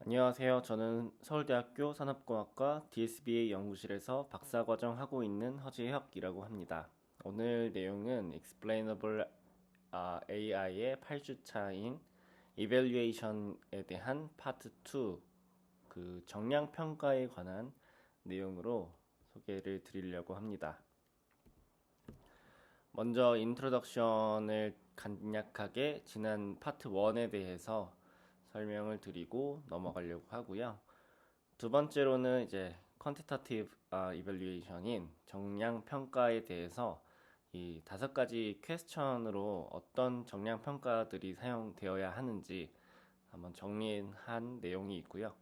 안녕하세요. 저는 서울대학교 산업공학과 DSBA 연구실에서 박사과정 하고 있는 허재혁이라고 합니다. 오늘 내용은 Explainable AI의 8주차인 Evaluation에 대한 파트 2, 그 정량 평가에 관한 내용으로 소개를 드리려고 합니다. 먼저 인트로덕션을 간략하게 지난 파트 1에 대해서 설명을 드리고 넘어가려고 하고요. 두 번째로는 이제 quantitative evaluation인 정량 평가에 대해서 이 5가지 퀘스천으로 어떤 정량 평가들이 사용되어야 하는지 한번 정리한 내용이 있고요.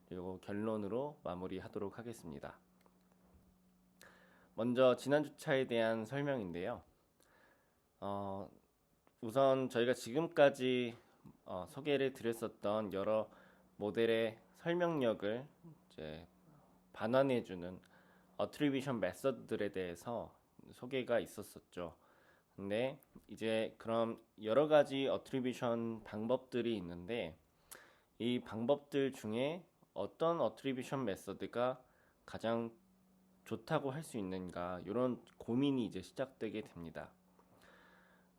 그리고 결론으로 마무리하도록 하겠습니다. 먼저 지난 주차에 대한 설명인데요. 우선 저희가 지금까지 소개를 드렸었던 여러 모델의 설명력을 이제 반환해주는 어트리뷰션 메서드들에 대해서 소개가 있었었죠. 근데 이제 그럼 여러 가지 어트리뷰션 방법들이 있는데 이 방법들 중에 어떤 어트리뷰션 메서드가 가장 좋다고 할 수 있는가 이런 고민이 이제 시작되게 됩니다.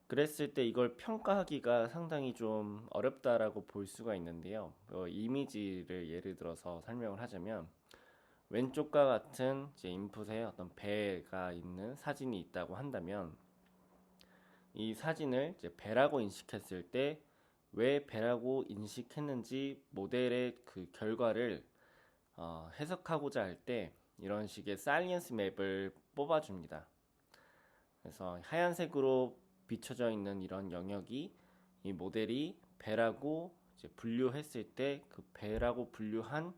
그랬을 때 이걸 평가하기가 상당히 좀 어렵다라고 볼 수가 있는데요. 이미지를 예를 들어서 설명을 하자면 왼쪽과 같은 이제 인풋에 어떤 배가 있는 사진이 있다고 한다면 이 사진을 이제 배라고 인식했을 때 왜 배라고 인식했는지 모델의 그 결과를 해석하고자 할 때 이런 식의 사이언스 맵을 뽑아줍니다. 그래서 하얀색으로 비춰져 있는 이런 영역이 이 모델이 배라고 이제 분류했을 때 그 배라고 분류한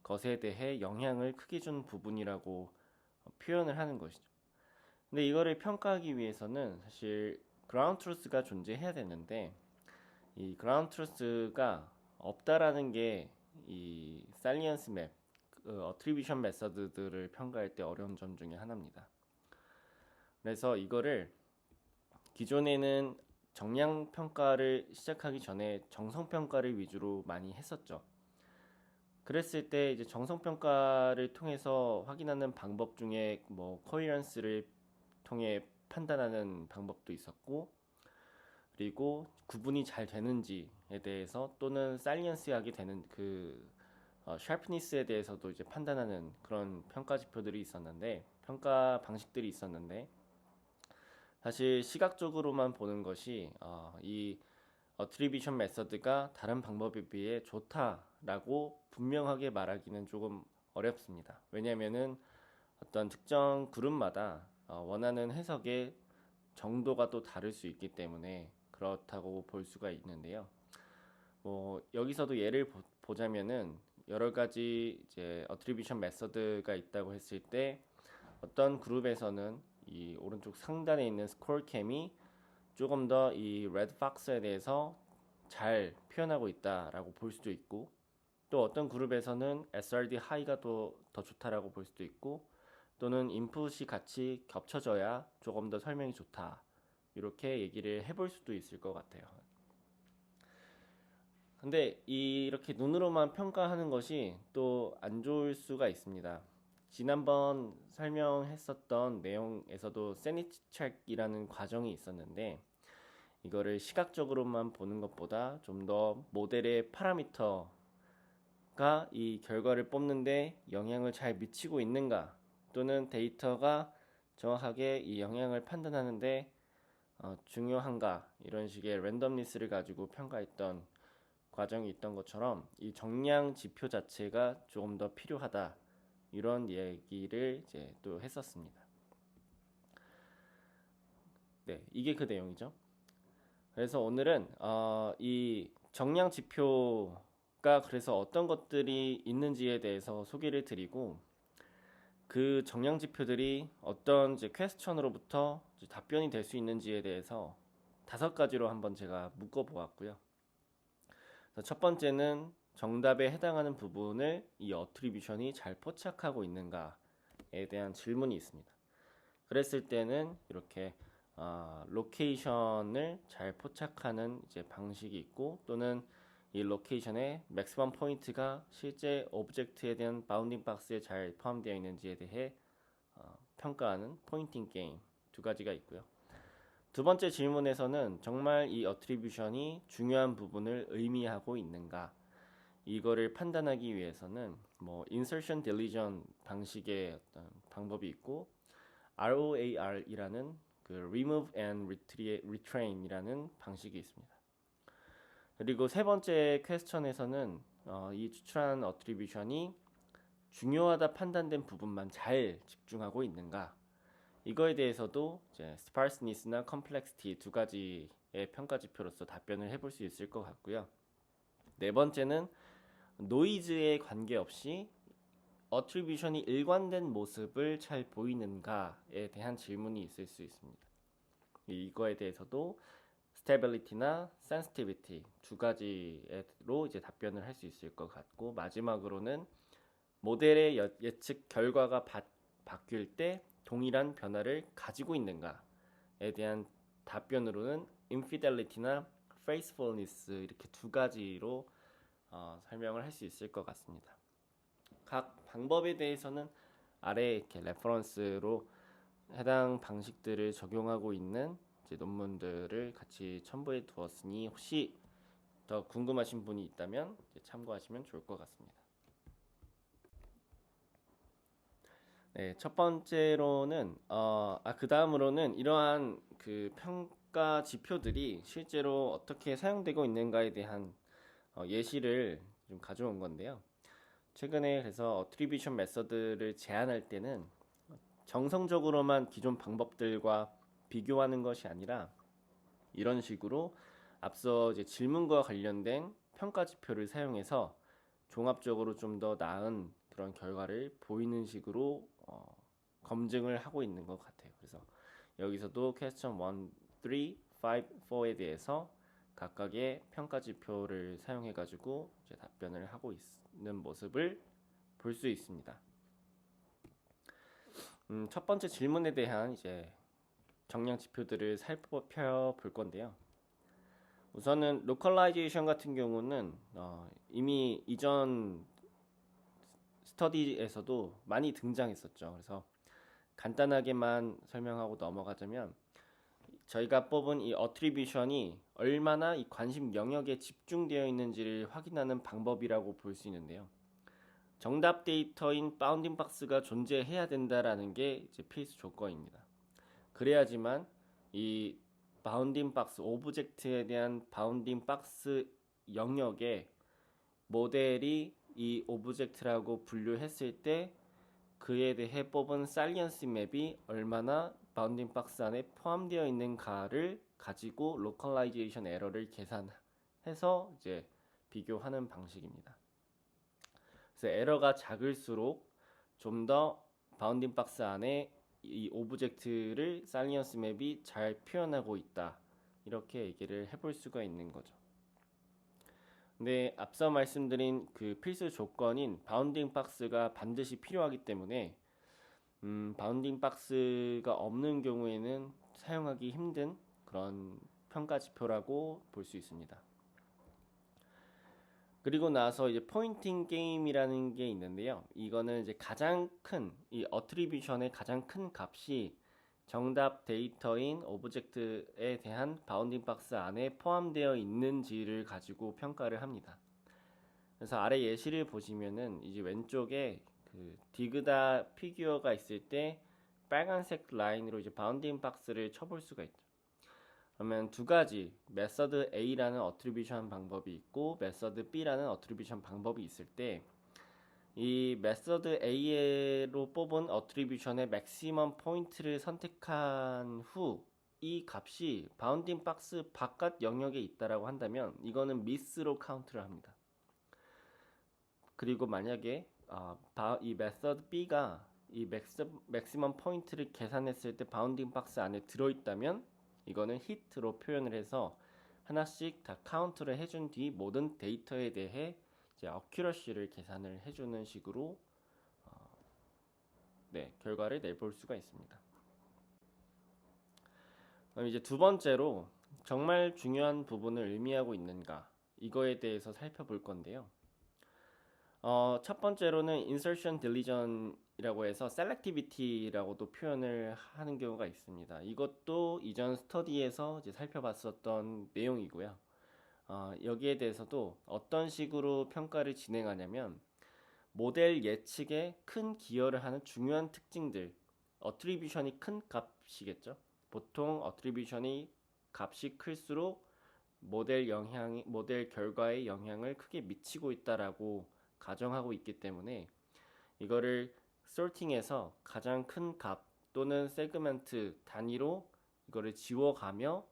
것에 대해 영향을 크게 준 부분이라고 표현을 하는 것이죠. 근데 이거를 평가하기 위해서는 사실 그라운드 트루스가 존재해야 되는데 이 그라운드 트루스가 없다라는 게 이 사이언스 맵, 어트리뷰션 메서드들을 평가할 때 어려운 점 중에 하나입니다. 그래서 이거를 기존에는 정량 평가를 시작하기 전에 정성 평가를 위주로 많이 했었죠. 그랬을 때 이제 정성 평가를 통해서 확인하는 방법 중에 뭐 코헤런스를 통해 판단하는 방법도 있었고, 그리고 구분이 잘 되는지에 대해서 또는 사이언스하게 되는 그 샤프니스에 대해서도 이제 판단하는 그런 평가 지표들이 있었는데 평가 방식들이 있었는데 사실 시각적으로만 보는 것이 이 어트리뷰션 메서드가 다른 방법에 비해 좋다라고 분명하게 말하기는 조금 어렵습니다. 왜냐하면은 어떤 특정 그룹마다 원하는 해석의 정도가 또 다를 수 있기 때문에 그렇다고 볼 수가 있는데요. 뭐 여기서도 예를 보자면은 여러 가지 이제 어트리뷰션 메서드가 있다고 했을 때 어떤 그룹에서는 이 오른쪽 상단에 있는 스코어 캠이 조금 더 이 레드 박스에 대해서 잘 표현하고 있다라고 볼 수도 있고 또 어떤 그룹에서는 SRD 하이가 더 좋다라고 볼 수도 있고 또는 인풋이 같이 겹쳐져야 조금 더 설명이 좋다 이렇게 얘기를 해볼 수도 있을 것 같아요. 근데 이렇게 눈으로만 평가하는 것이 또 안 좋을 수가 있습니다. 지난번 설명했었던 내용에서도 세니티 체크이라는 과정이 있었는데 이거를 시각적으로만 보는 것보다 좀 더 모델의 파라미터가 이 결과를 뽑는데 영향을 잘 미치고 있는가 또는 데이터가 정확하게 이 영향을 판단하는데 중요한가 이런 식의 랜덤니스를 가지고 평가했던 과정이 있던 것처럼 이 정량 지표 자체가 조금 더 필요하다 이런 얘기를 이제 또 했었습니다. 네, 이게 그 내용이죠. 그래서 오늘은 이 정량 지표가 그래서 어떤 것들이 있는지에 대해서 소개를 드리고 그 정량 지표들이 어떤 이제 퀘스천으로부터 이제 답변이 될 수 있는지에 대해서 5가지로 한번 제가 묶어 보았고요. 첫 번째는 정답에 해당하는 부분을 이 어트리뷰션이 잘 포착하고 있는가에 대한 질문이 있습니다. 그랬을 때는 이렇게 로케이션을 잘 포착하는 이제 방식이 있고 또는 이 로케이션의 맥시멈 포인트가 실제 오브젝트에 대한 바운딩 박스에 잘 포함되어 있는지에 대해 평가하는 포인팅 게임 두 가지가 있고요. 두 번째 질문에서는 정말 이 어트리뷰션이 중요한 부분을 의미하고 있는가, 이거를 판단하기 위해서는 뭐 insertion deletion 방식의 어떤 방법이 있고 ROAR이라는 그 remove and retrain이라는 방식이 있습니다. 그리고 세 번째 퀘스천에서는 이 추출한 어트리뷰션이 중요하다 판단된 부분만 잘 집중하고 있는가, 이거에 대해서도 이제 sparseness나 complexity 두 가지의 평가 지표로서 답변을 해볼 수 있을 것 같고요. 네 번째는 노이즈에 관계없이 어트리뷰션이 일관된 모습을 잘 보이는가에 대한 질문이 있을 수 있습니다. 이거에 대해서도 스테빌리티나 센시티비티 두 가지로 이제 답변을 할 수 있을 것 같고, 마지막으로는 모델의 예측 결과가 바뀔 때 동일한 변화를 가지고 있는가에 대한 답변으로는 infidelity나 faithfulness 이렇게 두 가지로 설명을 할 수 있을 것 같습니다. 각 방법에 대해서는 아래 이렇게 레퍼런스로 해당 방식들을 적용하고 있는 이제 논문들을 같이 첨부해 두었으니 혹시 더 궁금하신 분이 있다면 참고하시면 좋을 것 같습니다. 네, 첫 번째로는 그 다음으로는 이러한 그 평가 지표들이 실제로 어떻게 사용되고 있는가에 대한 예시를 좀 가져온 건데요. 최근에 그래서 어트리뷰션 메서드를 제안할 때는 정성적으로만 기존 방법들과 비교하는 것이 아니라 이런 식으로 앞서 이제 질문과 관련된 평가 지표를 사용해서 종합적으로 좀 더 나은 그런 결과를 보이는 식으로 검증을 하고 있는 것 같아요. 그래서 여기서도 퀘스천 1, 3, 5, 4에 대해서 각각의 평가 지표를 사용해 가지고 이제 답변을 하고 있는 모습을 볼 수 있습니다. 첫 번째 질문에 대한 이제 정량 지표들을 살펴볼 건데요. 우선은 로컬라이제이션 같은 경우는 이미 이전 스터디에서도 많이 등장했었죠. 그래서 간단하게만 설명하고 넘어가자면 저희가 뽑은 이 어트리뷰션이 얼마나 이 관심 영역에 집중되어 있는지를 확인하는 방법이라고 볼 수 있는데요. 정답 데이터인 바운딩 박스가 존재해야 된다라는 게 이제 필수 조건입니다. 그래야지만 이 바운딩 박스 오브젝트에 대한 바운딩 박스 영역에 모델이 이 오브젝트라고 분류했을 때 그에 대해 뽑은 사이언스 맵이 얼마나 바운딩 박스 안에 포함되어 있는가를 가지고 로컬라이제이션 에러를 계산해서 이제 비교하는 방식입니다. 그래서 에러가 작을수록 좀 더 바운딩 박스 안에 이 오브젝트를 사이언스 맵이 잘 표현하고 있다, 이렇게 얘기를 해볼 수가 있는 거죠. 근데 앞서 말씀드린 그 필수 조건인 바운딩 박스가 반드시 필요하기 때문에 바운딩 박스가 없는 경우에는 사용하기 힘든 그런 평가 지표라고 볼 수 있습니다. 그리고 나서 이제 포인팅 게임이라는 게 있는데요. 이거는 이제 가장 큰 이 어트리뷰션의 가장 큰 값이 정답 데이터인 오브젝트에 대한 바운딩 박스 안에 포함되어 있는지를 가지고 평가를 합니다. 그래서 아래 예시를 보시면은 이제 왼쪽에 그 디그다 피규어가 있을 때 빨간색 라인으로 이제 바운딩 박스를 쳐볼 수가 있죠. 그러면 두 가지 메서드 A라는 어트리뷰션 방법이 있고 메서드 B라는 어트리뷰션 방법이 있을 때 이 메서드 A로 뽑은 어트리뷰션의 맥시멈 포인트를 선택한 후 이 값이 바운딩 박스 바깥 영역에 있다라고 한다면 이거는 미스로 카운트를 합니다. 그리고 만약에 이 메서드 B가 이 맥시멈 포인트를 계산했을 때 바운딩 박스 안에 들어있다면 이거는 히트로 표현을 해서 하나씩 다 카운트를 해준 뒤 모든 데이터에 대해 이제 어큐러시를 계산을 해주는 식으로 결과를 내볼 수가 있습니다. 그럼 이제 두 번째로 정말 중요한 부분을 의미하고 있는가, 이거에 대해서 살펴볼 건데요. 첫 번째로는 insertion deletion이라고 해서 selectivity라고도 표현을 하는 경우가 있습니다. 이것도 이전 스터디에서 이제 살펴봤었던 내용이고요. 여기에 대해서도 어떤 식으로 평가를 진행하냐면 모델 예측에 큰 기여를 하는 중요한 특징들, 어트리뷰션이 큰 값이겠죠. 보통 어트리뷰션이 값이 클수록 모델 결과에 영향을 크게 미치고 있다라고 가정하고 있기 때문에 이거를 sorting해서 가장 큰 값 또는 세그먼트 단위로 이거를 지워가며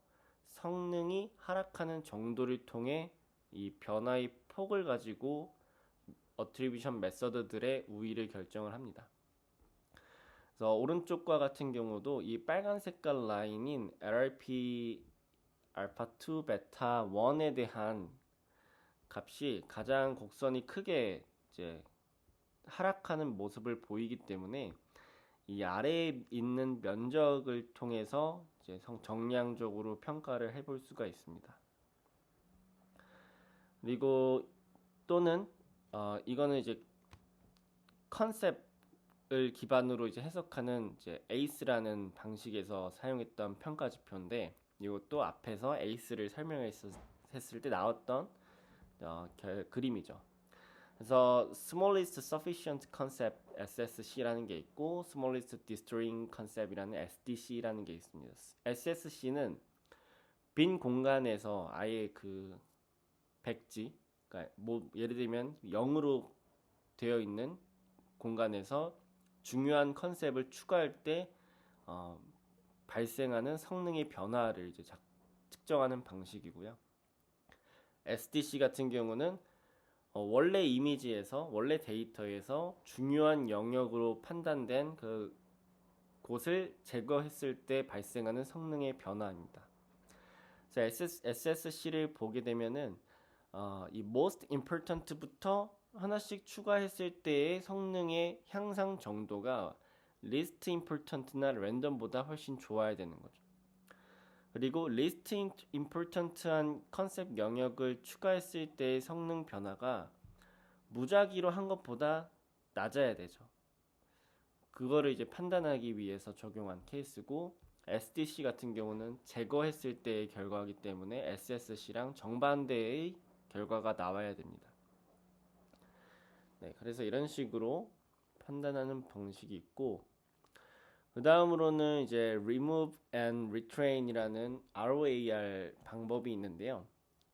성능이 하락하는 정도를 통해 이 변화의 폭을 가지고 어트리뷰션 메서드들의 우위를 결정을 합니다. 그래서 오른쪽과 같은 경우도 이 빨간 색깔 라인인 LRP 알파2 베타 1에 대한 값이 가장 곡선이 크게 이제 하락하는 모습을 보이기 때문에 이 아래에 있는 면적을 통해서 이제 정량적으로 평가를 해볼 수가 있습니다. 그리고 또는 이거는 이제 컨셉을 기반으로 이제 해석하는 이제 ACE라는 방식에서 사용했던 평가 지표인데 이것도 앞에서 ACE를 설명했을 때 나왔던 그림이죠. 그래서 Smallest Sufficient Concept SSC라는 게 있고 Smallest Disjoint Concept이라는 SDC라는 게 있습니다. SSC는 빈 공간에서 아예 그 백지, 그러니까 뭐 예를 들면 0으로 되어 있는 공간에서 중요한 컨셉을 추가할 때 발생하는 성능의 변화를 이제 측정하는 방식이고요. SDC 같은 경우는 원래 이미지에서 원래 데이터에서 중요한 영역으로 판단된 그 곳을 제거했을 때 발생하는 성능의 변화입니다. SSC를 보게 되면은 이 most important부터 하나씩 추가했을 때의 성능의 향상 정도가 least important나 random보다 훨씬 좋아야 되는 거죠. 그리고 least important한 컨셉 영역을 추가했을 때의 성능 변화가 무작위로 한 것보다 낮아야 되죠. 그거를 이제 판단하기 위해서 적용한 케이스고 SDC 같은 경우는 제거했을 때의 결과이기 때문에 SSC랑 정반대의 결과가 나와야 됩니다. 네, 그래서 이런 식으로 판단하는 방식이 있고 그 다음으로는 이제 remove and retrain이라는 ROAR 방법이 있는데요.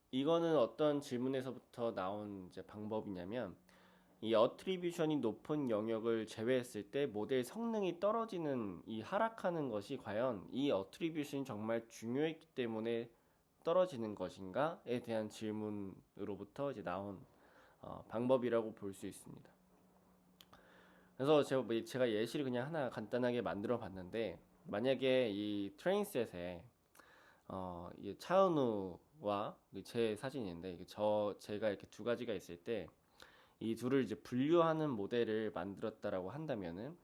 이거는 어떤 질문에서부터 나온 이제 방법이냐면 이 어트리뷰션이 높은 영역을 제외했을 때 모델 성능이 떨어지는 이 하락하는 것이 과연 이 어트리뷰션이 정말 중요했기 때문에 떨어지는 것인가에 대한 질문으로부터 이제 나온 방법이라고 볼 수 있습니다. 그래서 제가 예시를 그냥 하나 간단하게 만들어 봤는데 만약에 이 트레인셋에 이 차은우와 제 사진인데 제가 이렇게 두 가지가 있을 때 이 둘을 이제 분류하는 모델을 만들었다라고 한다면은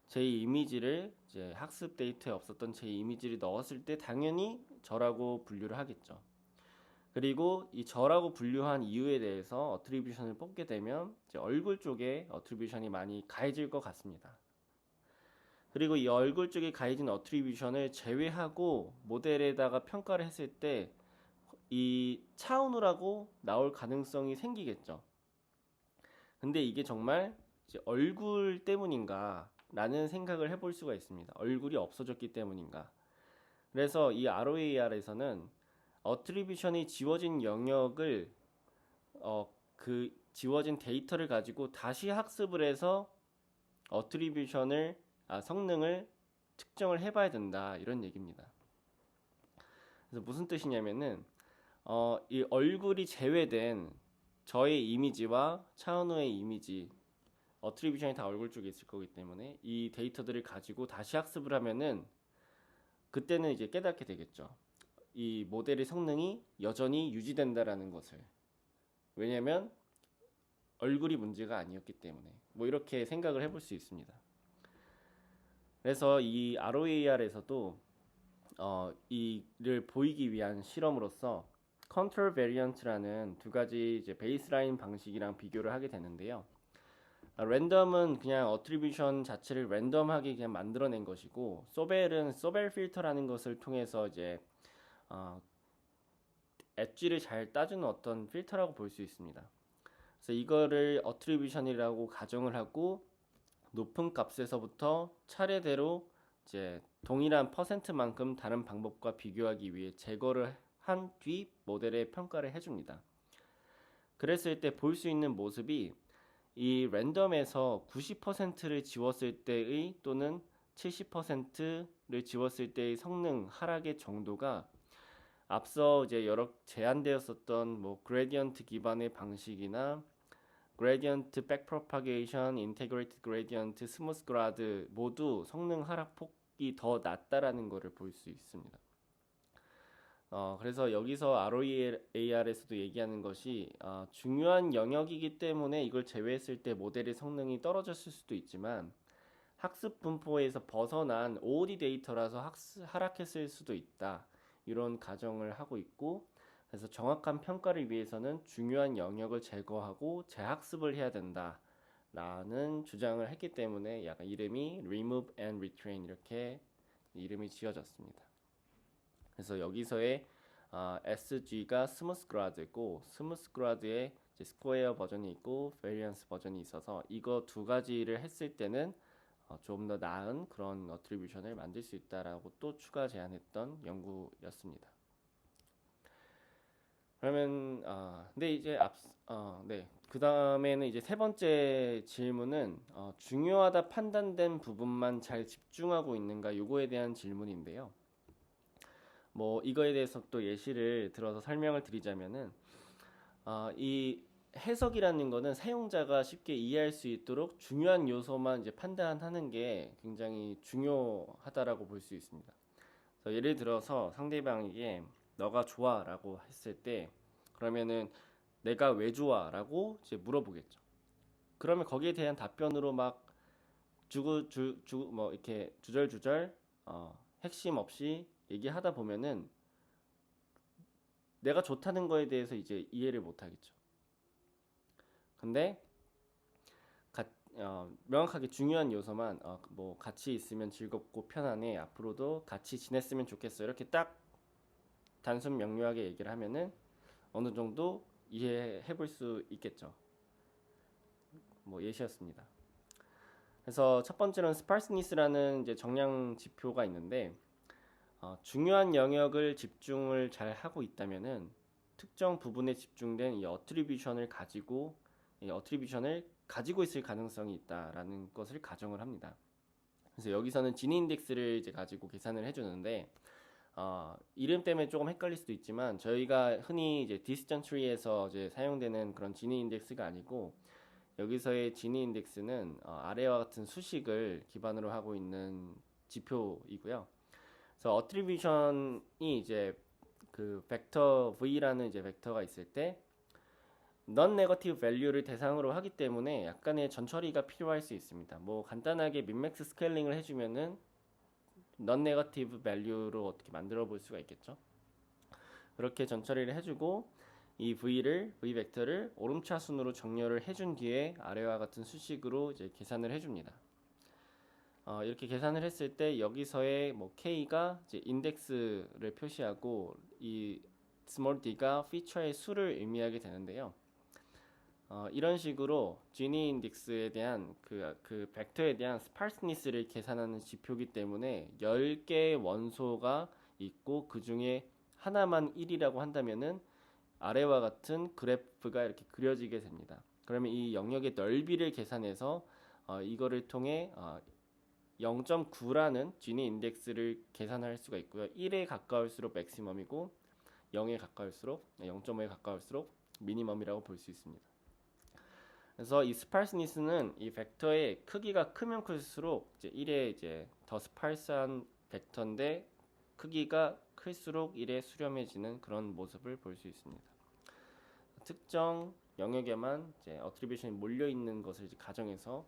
제 이미지를 이제 학습 데이터에 없었던 제 이미지를 넣었을 때 당연히 저라고 분류를 하겠죠. 그리고 이 저라고 분류한 이유에 대해서 어트리뷰션을 뽑게 되면 이제 얼굴 쪽에 어트리뷰션이 많이 가해질 것 같습니다. 그리고 이 얼굴 쪽에 가해진 어트리뷰션을 제외하고 모델에다가 평가를 했을 때 이 차은우라고 나올 가능성이 생기겠죠. 근데 이게 정말 이제 얼굴 때문인가 라는 생각을 해볼 수가 있습니다. 얼굴이 없어졌기 때문인가. 그래서 이 ROAR에서는 어트리뷰션이 지워진 영역을 그 지워진 데이터를 가지고 다시 학습을 해서 어트리뷰션을 성능을 측정을 해봐야 된다 이런 얘기입니다. 그래서 무슨 뜻이냐면은 이 얼굴이 제외된 저의 이미지와 차은우의 이미지 어트리뷰션이 다 얼굴 쪽에 있을 거기 때문에 이 데이터들을 가지고 다시 학습을 하면은 그때는 이제 깨닫게 되겠죠. 이 모델의 성능이 여전히 유지된다라는 것을. 왜냐면 얼굴이 문제가 아니었기 때문에. 뭐 이렇게 생각을 해볼 수 있습니다. 그래서 이 ROAR에서도 이를 보이기 위한 실험으로서 컨트롤 베리언트라는 두 가지 이제 베이스라인 방식이랑 비교를 하게 되는데요. 랜덤은 그냥 어트리뷰션 자체를 랜덤하게 그냥 만들어낸 것이고, 소벨은 소벨 필터라는 것을 통해서 이제 엣지를 잘 따주는 어떤 필터라고 볼 수 있습니다. 그래서 이거를 어트리뷰션이라고 가정을 하고 높은 값에서부터 차례대로 이제 동일한 퍼센트만큼 다른 방법과 비교하기 위해 제거를 한 뒤 모델에 평가를 해줍니다. 그랬을 때 볼 수 있는 모습이 이 랜덤에서 90%를 지웠을 때의 또는 70%를 지웠을 때의 성능 하락의 정도가 앞서 이제 여러 제한되었었던 뭐 그레디언트 기반의 방식이나 그레디언트 백프로파게이션, 인테그레이티드 그레디언트, 스무스 그라드 모두 성능 하락폭이 더 낮다라는 것을 볼 수 있습니다. 그래서 여기서 ROEAR에서도 얘기하는 것이 중요한 영역이기 때문에 이걸 제외했을 때 모델의 성능이 떨어졌을 수도 있지만 학습 분포에서 벗어난 OOD 데이터라서 하락했을 수도 있다. 이런 가정을 하고 있고, 그래서 정확한 평가를 위해서는 중요한 영역을 제거하고 재학습을 해야 된다 라는 주장을 했기 때문에 약간 이름이 Remove and Retrain 이렇게 이름이 지어졌습니다. 그래서 여기서의 SG가 스무스 그라드고, 스무스 그라드에 스퀘어 버전이 있고 베리언스 버전이 있어서 이거 두 가지를 했을 때는 좀 더 나은 그런 어트리뷰션을 만들 수 있다라고 또 추가 제안했던 연구였습니다. 그러면 근데 이제 네. 그 다음에는 이제 세 번째 질문은 중요하다 판단된 부분만 잘 집중하고 있는가 요거에 대한 질문인데요. 뭐 이거에 대해서 또 예시를 들어서 설명을 드리자면은 이 해석이라는 거는 사용자가 쉽게 이해할 수 있도록 중요한 요소만 이제 판단하는 게 굉장히 중요하다라고 볼 수 있습니다. 그래서 예를 들어서 상대방에게 너가 좋아라고 했을 때 그러면은 내가 왜 좋아라고 이제 물어보겠죠. 그러면 거기에 대한 답변으로 막 뭐 이렇게 주절주절 핵심 없이 얘기하다 보면은 내가 좋다는 거에 대해서 이제 이해를 못 하겠죠. 근데 명확하게 중요한 요소만 뭐 같이 있으면 즐겁고 편안해, 앞으로도 같이 지냈으면 좋겠어, 이렇게 딱 단순 명료하게 얘기를 하면은 어느 정도 이해해 볼 수 있겠죠. 뭐 예시였습니다. 그래서 첫 번째로는 스파르스니스라는 이제 정량 지표가 있는데 중요한 영역을 집중을 잘 하고 있다면은 특정 부분에 집중된 이 어트리뷰션을 가지고 있을 가능성이 있다라는 것을 가정을 합니다. 그래서 여기서는 지니 인덱스를 이제 가지고 계산을 해주는데 이름 때문에 조금 헷갈릴 수도 있지만 저희가 흔히 이제 디시전 트리에서 이제 사용되는 그런 지니 인덱스가 아니고 여기서의 지니 인덱스는 아래와 같은 수식을 기반으로 하고 있는 지표이고요. 그래서 어트리뷰션이 이제 그 벡터 V라는 이제 벡터가 있을 때 non negative value를 대상으로 하기 때문에 약간의 전처리가 필요할 수 있습니다. 뭐 간단하게 민맥스 스케일링을 해주면은 non negative value로 어떻게 만들어 볼 수가 있겠죠. 그렇게 전처리를 해주고 이 V 벡터를 오름차순으로 정렬을 해준 뒤에 아래와 같은 수식으로 이제 계산을 해줍니다. 이렇게 계산을 했을 때 여기서의 뭐 K가 이제 인덱스를 표시하고 이 small d가 피처의 수를 의미하게 되는데요. 이런 식으로 지니 인덱스에 대한 그 벡터에 대한 스파르스니스를 계산하는 지표이기 때문에 10개의 원소가 있고 그 중에 하나만 1이라고 한다면은 아래와 같은 그래프가 이렇게 그려지게 됩니다. 그러면 이 영역의 넓이를 계산해서 이거를 통해 0.9라는 지니 인덱스를 계산할 수가 있고요. 1에 가까울수록 맥시멈이고 0에 가까울수록 0.5에 가까울수록 미니멈이라고 볼 수 있습니다. 그래서 이 스파르스니스는 이 벡터의 크기가 크면 클수록 이제 1에 이제 더 스파르스한 벡터인데 크기가 클수록 1에 수렴해지는 그런 모습을 볼 수 있습니다. 특정 영역에만 이제 어트리뷰션이 몰려 있는 것을 이제 가정해서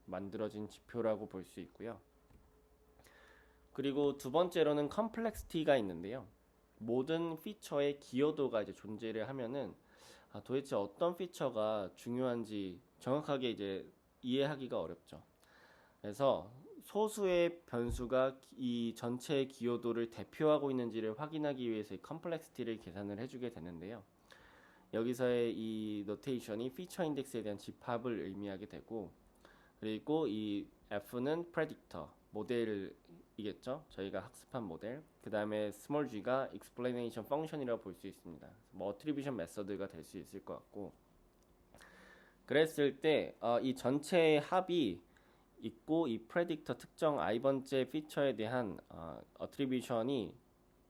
만들어진 지표라고 볼 수 있고요. 그리고 두 번째로는 컴플렉시티가 있는데요. 모든 피처의 기여도가 이제 존재를 하면은 도대체 어떤 피처가 중요한지 정확하게 이제 이해하기가 어렵죠. 그래서 소수의 변수가 이 전체의 기여도를 대표하고 있는지를 확인하기 위해서 이 컴플렉시티를 계산을 해주게 되는데요. 여기서의 이 노테이션이 피처 인덱스에 대한 집합을 의미하게 되고, 그리고 이 F는 프레딕터, 모델이겠죠. 저희가 학습한 모델. 그 다음에 스몰 g가 explanation function이라고 볼 수 있습니다. 뭐 attribution method가 될 수 있을 것 같고, 그랬을 때 이 전체의 합이 있고 이 프레딕터 특정 i번째 피처에 대한 attribution이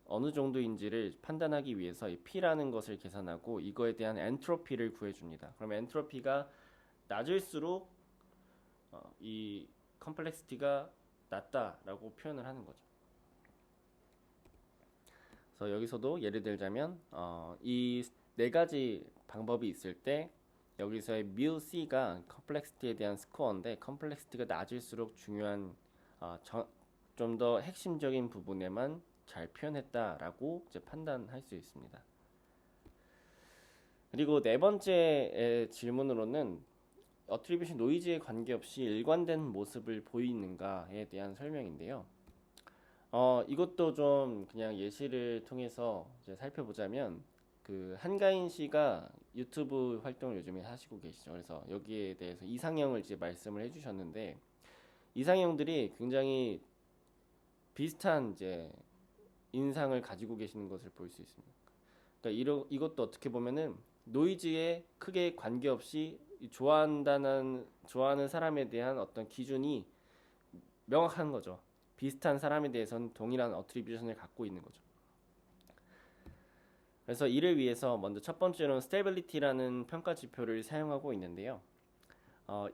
어느 정도인지를 판단하기 위해서 이 P라는 것을 계산하고 이거에 대한 엔트로피를 구해줍니다. 그럼 엔트로피가 낮을수록 이 컴플렉시티가 낮다라고 표현을 하는 거죠. 그래서 여기서도 예를 들자면 이 네 가지 방법이 있을 때 여기서의 mu c가 컴플렉시티에 대한 스코어인데 컴플렉시티가 낮을수록 중요한 좀 더 핵심적인 부분에만 잘 표현했다라고 이제 판단할 수 있습니다. 그리고 네 번째 질문으로는 어트리뷰션 노이즈에 관계없이 일관된 모습을 보이는가에 대한 설명인데요. 이것도 좀 그냥 예시를 통해서 이제 살펴보자면 그 한가인 씨가 유튜브 활동을 요즘에 하시고 계시죠. 그래서 여기에 대해서 이상형을 이제 말씀을 해주셨는데 이상형들이 굉장히 비슷한 이제 인상을 가지고 계시는 것을 볼 수 있습니다. 그러니까 이것도 어떻게 보면은 노이즈에 크게 관계없이 좋아하는 사람에 대한 어떤 기준이 명확한 거죠. 비슷한 사람에 대해서는 동일한 어트리뷰션을 갖고 있는 거죠. 그래서 이를 위해서 먼저 첫 번째로는 스테빌리티라는 평가 지표를 사용하고 있는데요.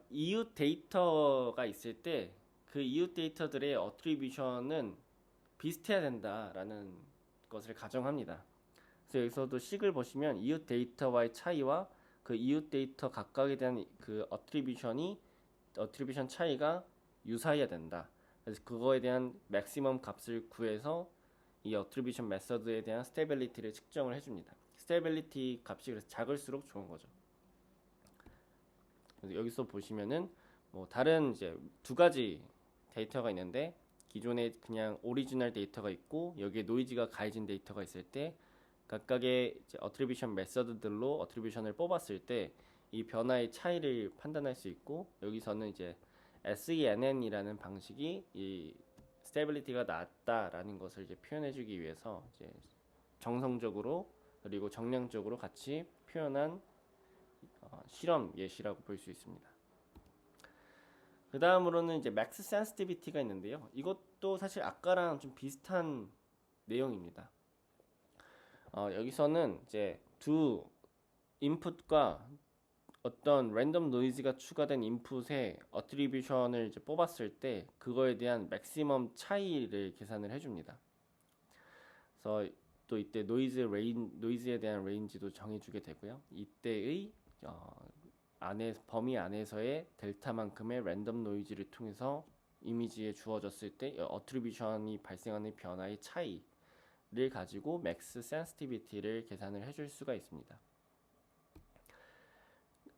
이웃 데이터가 있을 때 그 이웃 데이터들의 어트리뷰션은 비슷해야 된다라는 것을 가정합니다. 그래서 여기서도 식을 보시면 이웃 데이터와의 차이와 그 이웃 데이터 각각에 대한 그 어트리뷰션 차이가 유사해야 된다. 그래서 그거에 대한 맥시멈 값을 구해서 이 어트리뷰션 메서드에 대한 스테빌리티를 측정을 해줍니다. 스테빌리티 값이 그래서 작을수록 좋은 거죠. 그래서 여기서 보시면은 뭐 다른 이제 두 가지 데이터가 있는데 기존에 그냥 오리지널 데이터가 있고 여기에 노이즈가 가해진 데이터가 있을 때 각각의 이제 어트리뷰션 메서드들로 어트리뷰션을 뽑았을 때 이 변화의 차이를 판단할 수 있고 여기서는 이제 SENN이라는 방식이 이 스테빌리티가 낮다라는 것을 이제 표현해주기 위해서 이제 정성적으로 그리고 정량적으로 같이 표현한 실험 예시라고 볼 수 있습니다. 그 다음으로는 이제 맥스 센시티비티가 있는데요. 이것도 사실 아까랑 좀 비슷한 내용입니다. 여기서는 이제 두 인풋과 어떤 랜덤 노이즈가 추가된 인풋의 어트리뷰션을 이제 뽑았을 때 그거에 대한 맥시멈 차이를 계산을 해줍니다. 그래서 또 이때 노이즈에 대한 레인지도 정해주게 되고요. 이때의 범위 안에서의 델타만큼의 랜덤 노이즈를 통해서 이미지에 주어졌을 때 어트리뷰션이 발생하는 변화의 차이를 가지고 맥스 센시티비티를 계산을 해줄 수가 있습니다.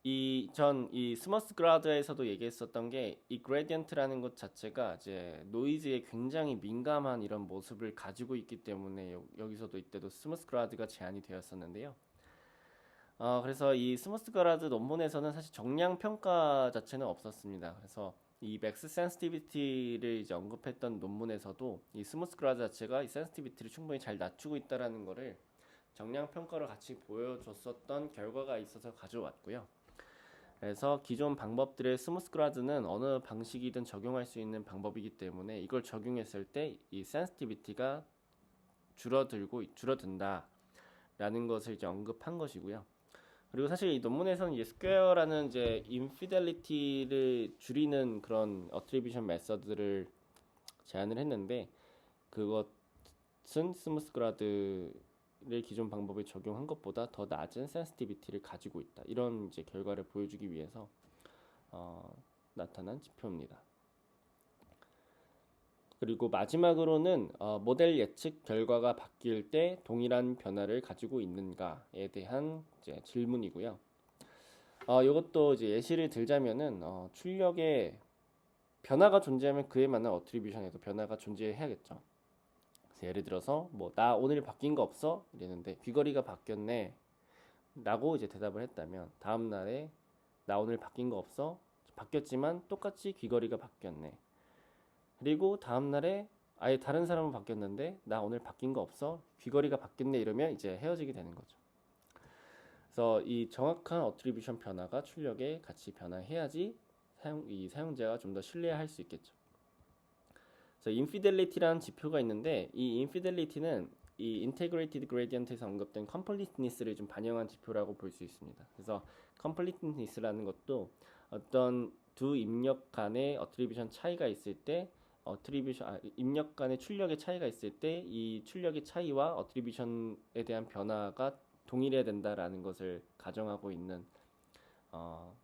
이 스머스 그라드에서도 얘기했었던 게 이 그레디언트라는 것 자체가 이제 노이즈에 굉장히 민감한 이런 모습을 가지고 있기 때문에 여기서도 이때도 스머스 그라드가 제한이 되었었는데요. 그래서 이 스머스 그라드 논문에서는 사실 정량 평가 자체는 없었습니다. 그래서 이 맥스 센시티비티를 이제 언급했던 논문에서도 이 스머스 그라드 자체가 이 센시티비티를 충분히 잘 낮추고 있다라는 거를 정량 평가를 같이 보여줬었던 결과가 있어서 가져왔고요. 그래서 기존 방법들의 스무스 그라드는 어느 방식이든 적용할 수 있는 방법이기 때문에 이걸 적용했을 때 이 센시티비티가 줄어든다라는 것을 이제 언급한 것이고요. 그리고 사실 이 논문에서는 이제 스퀘어라는 이제 인피델리티를 줄이는 그런 어트리뷰션 메서드를 제안을 했는데 그것은 스무스 그라드 를 기존 방법에 적용한 것보다 더 낮은 센시티비티를 가지고 있다. 이런 이제 결과를 보여주기 위해서 나타난 지표입니다. 그리고 마지막으로는 모델 예측 결과가 바뀔 때 동일한 변화를 가지고 있는가에 대한 이제 질문이고요. 이것도 이제 예시를 들자면은 출력에 변화가 존재하면 그에 맞는 어트리뷰션에도 변화가 존재해야겠죠. 그래서 예를 들어서 뭐 나 오늘 바뀐 거 없어? 이랬는데 귀걸이가 바뀌었네 라고 이제 대답을 했다면 다음 날에 나 오늘 바뀐 거 없어? 바뀌었지만 똑같이 귀걸이가 바뀌었네. 그리고 다음 날에 아예 다른 사람은 바뀌었는데 나 오늘 바뀐 거 없어? 귀걸이가 바뀌었네 이러면 이제 헤어지게 되는 거죠. 그래서 이 정확한 어트리뷰션 변화가 출력에 같이 변화해야지 이 사용자가 좀 더 신뢰할 수 있겠죠. 그래서 infidelity라는 지표가 있는데 이 infidelity는 이 integrated gradient에서 언급된 completeness를 좀 반영한 지표라고 볼 수 있습니다. 그래서 completeness라는 것도 어떤 두 입력 간의 어트리뷰션 차이가 있을 때 입력 간의 출력의 차이가 있을 때 이 출력의 차이와 어트리뷰션에 대한 변화가 동일해야 된다라는 것을 가정하고 있는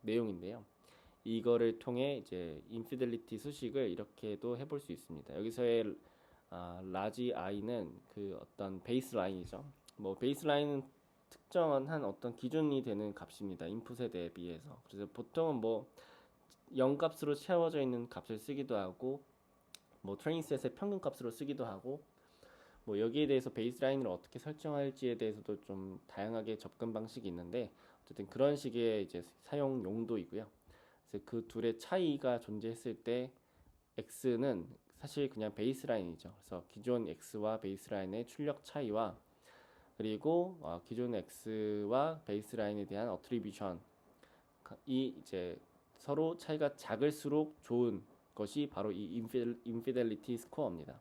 내용인데요. 이거를 통해 이제 인피델리티 수식을 이렇게도 해볼 수 있습니다. 여기서의 라지 i는 그 어떤 베이스 라인이죠. 뭐 베이스 라인은 특정한 한 어떤 기준이 되는 값입니다. 인풋에 대비해서. 그래서 보통은 뭐 0값으로 채워져 있는 값을 쓰기도 하고 뭐 트레이닝셋의 평균 값으로 쓰기도 하고 뭐 여기에 대해서 베이스라인을 어떻게 설정할지에 대해서도 좀 다양하게 접근 방식이 있는데 어쨌든 그런 식의 이제 사용 용도이고요. 그래서 그 둘의 차이가 존재했을 때 x는 사실 그냥 베이스라인이죠. 그래서 기존 x와 베이스라인의 출력 차이와 그리고 기존 x와 베이스라인에 대한 어트리뷰션이 이제 서로 차이가 작을수록 좋은 것이 바로 이 인피델리티 스코어입니다.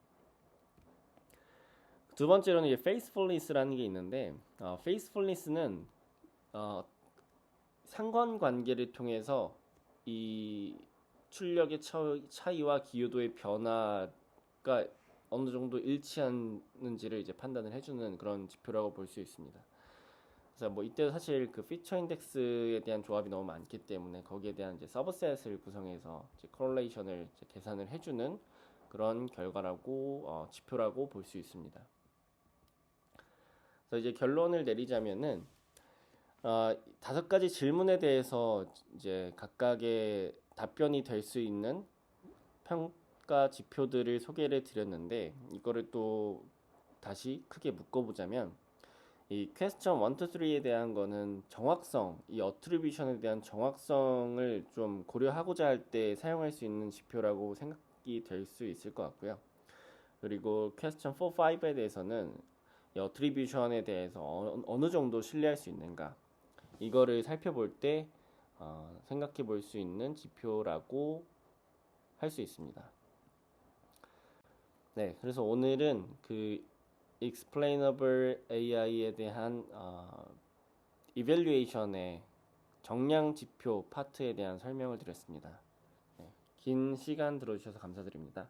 두 번째로는 이제 faithfulness라는 게 있는데 faithfulness는 상관관계를 통해서 이 출력의 차이와 기여도의 변화가 어느 정도 일치하는지를 이제 판단을 해주는 그런 지표라고 볼 수 있습니다. 그래서 뭐 이때 사실 그 피처 인덱스에 대한 조합이 너무 많기 때문에 거기에 대한 이제 서브셋을 구성해서 이제 코릴레이션을 이제 계산을 해주는 그런 결과라고 지표라고 볼 수 있습니다. 그래서 이제 결론을 내리자면은 5가지 질문에 대해서 이제 각각의 답변이 될 수 있는 평가 지표들을 소개를 드렸는데 이거를 또 다시 크게 묶어보자면 이 퀘스천 1, 2, 3에 대한 거는 정확성, 이 어트리뷰션에 대한 정확성을 좀 고려하고자 할 때 사용할 수 있는 지표라고 생각이 될 수 있을 것 같고요. 그리고 퀘스천 4, 5에 대해서는 이 어트리뷰션에 대해서 어느 정도 신뢰할 수 있는가 이거를 살펴볼 때 생각해 볼 수 있는 지표라고 할 수 있습니다. 네, 그래서 오늘은 그 explainable AI에 대한 evaluation의 정량 지표 파트에 대한 설명을 드렸습니다. 네, 긴 시간 들어주셔서 감사드립니다.